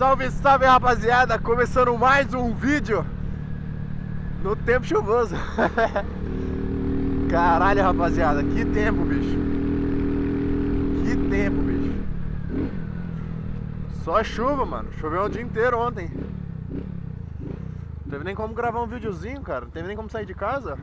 Salve, salve, rapaziada! Começando mais um vídeo no tempo chuvoso. Caralho, rapaziada, que tempo, bicho. Que tempo, bicho. Só chuva, mano. Choveu o dia inteiro ontem. Não teve nem como gravar um videozinho, cara. Não teve nem como sair de casa.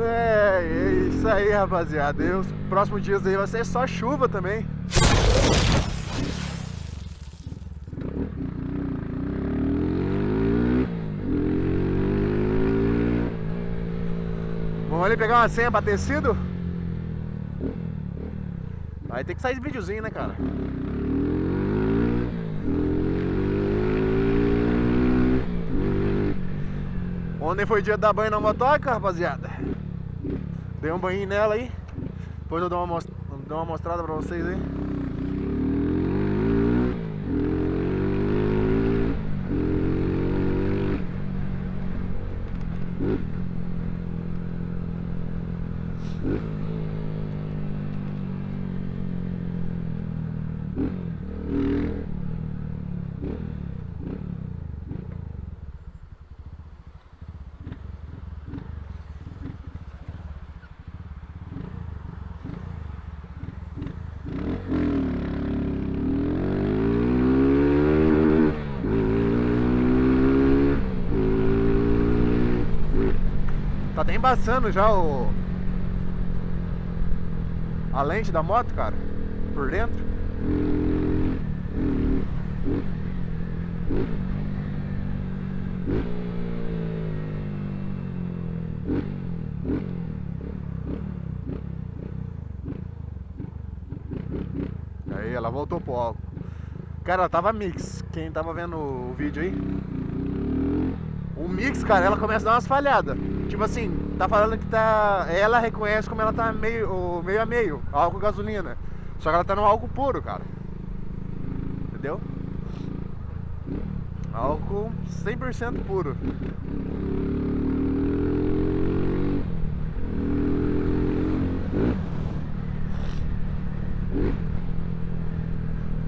É isso aí, rapaziada. E os próximos dias aí vai ser só chuva também. Vamos ali pegar uma senha pra tecido? Aí tem que sair de videozinho, né, cara? Ontem foi dia de dar banho na motoca, rapaziada. Dei um banho nela aí. Depois eu dou uma mostrada pra vocês aí. Tá até embaçando já a lente da moto, cara, por dentro. Aí ela voltou pro álcool. Cara, ela tava mix. Quem tava vendo o vídeo aí, o mix, cara, ela começa a dar umas falhadas. Tipo assim, tá falando que tá. Ela reconhece como ela tá meio a meio, álcool e gasolina. Só que ela tá no álcool puro, cara. Entendeu? Álcool 100% puro.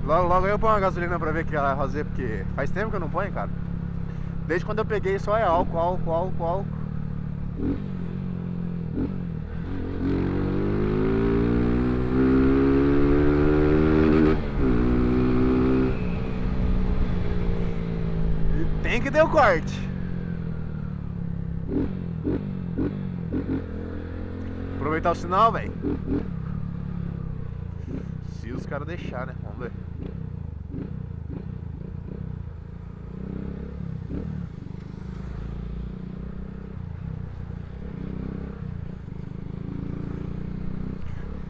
Logo eu ponho uma gasolina pra ver o que ela vai fazer, porque faz tempo que eu não ponho, cara. Desde quando eu peguei só é álcool, álcool, álcool, álcool. E tem que ter o corte. Aproveitar o sinal, velho. Se os caras deixar, né? Vamos ver.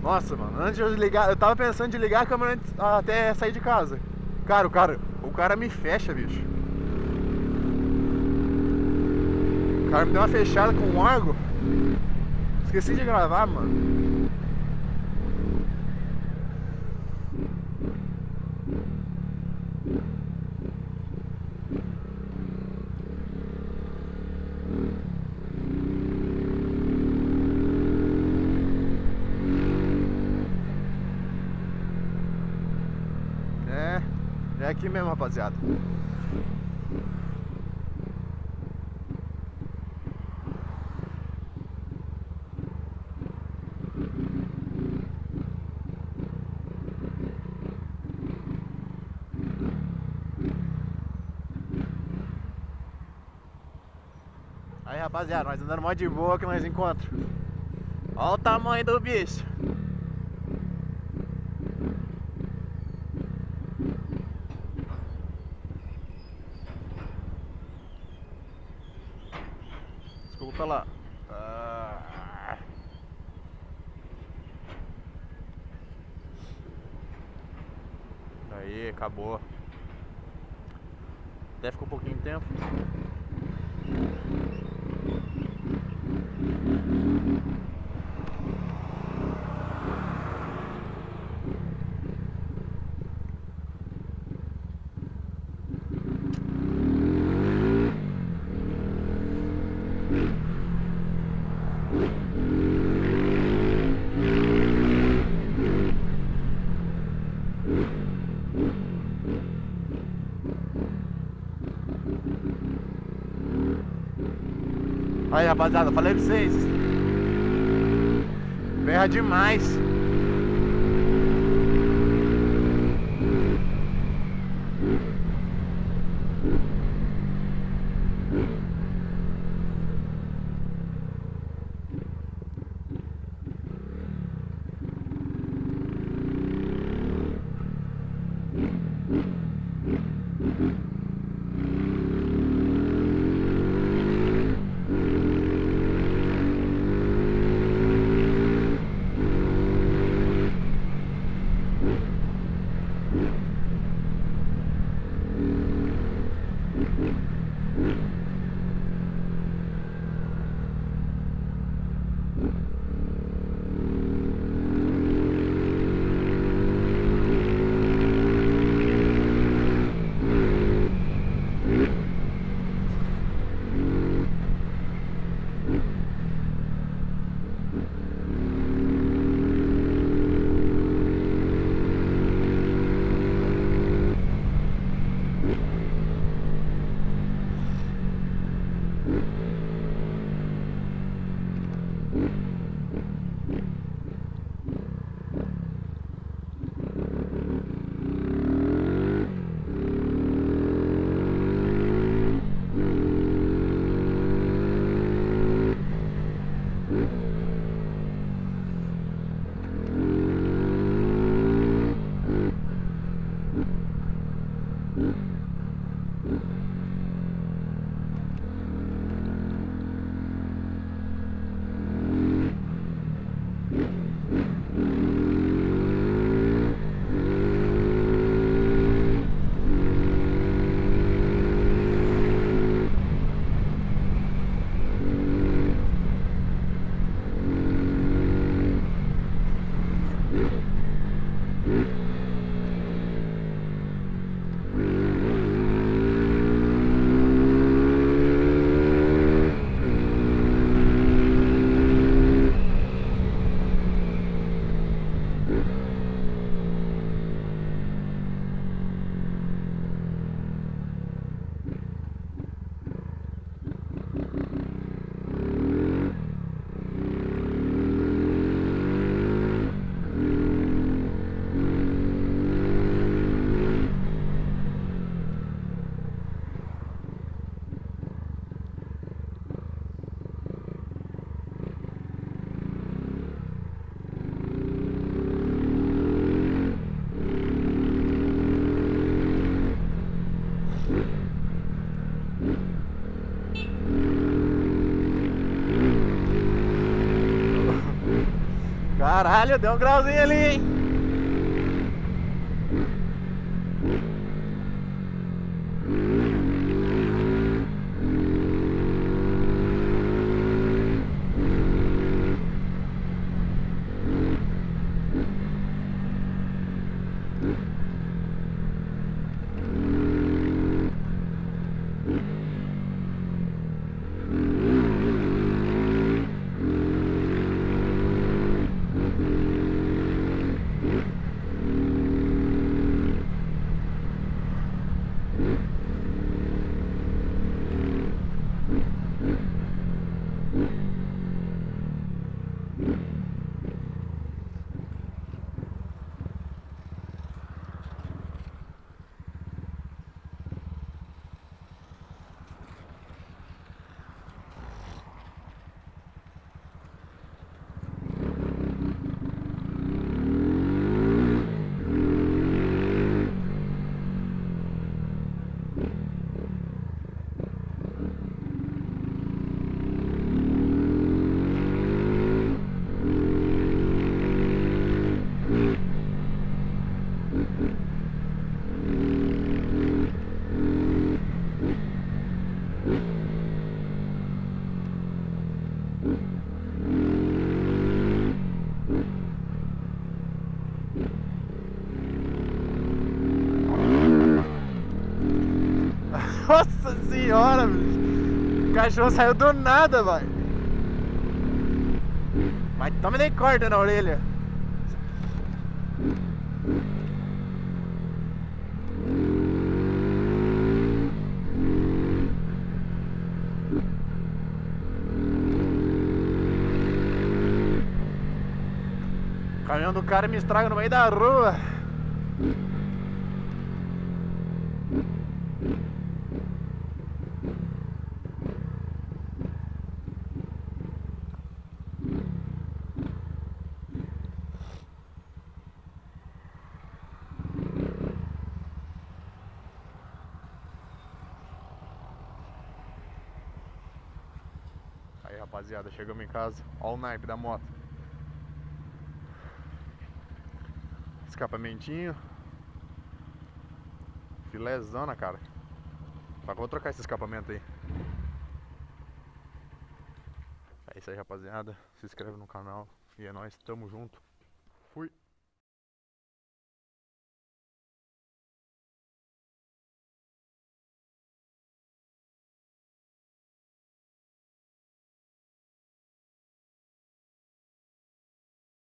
Nossa, mano, antes de eu ligar, eu tava pensando de ligar a câmera antes, até sair de casa. Cara, o cara me fecha, bicho. O cara me deu uma fechada com um órgão. Esqueci de gravar, mano. É aqui mesmo, rapaziada. Aí, rapaziada, nós andando mó de boa que nós encontramos. Olha o tamanho do bicho. Desculpa lá. Aí, acabou. Até ficou um pouquinho de tempo. Aí, rapaziada, falei pra vocês. Berra demais. Caralho, deu um grauzinho ali, hein? Nossa senhora, bicho. O cachorro saiu do nada, velho. Mas toma nem corda na orelha. O caminhão do cara me estraga no meio da rua. Aí, rapaziada, chegamos em casa. Olha o naipe da moto. Escapamentinho. Filézona, cara. Só que eu vou trocar esse escapamento aí. É isso aí, rapaziada. Se inscreve no canal. E é nóis, tamo junto.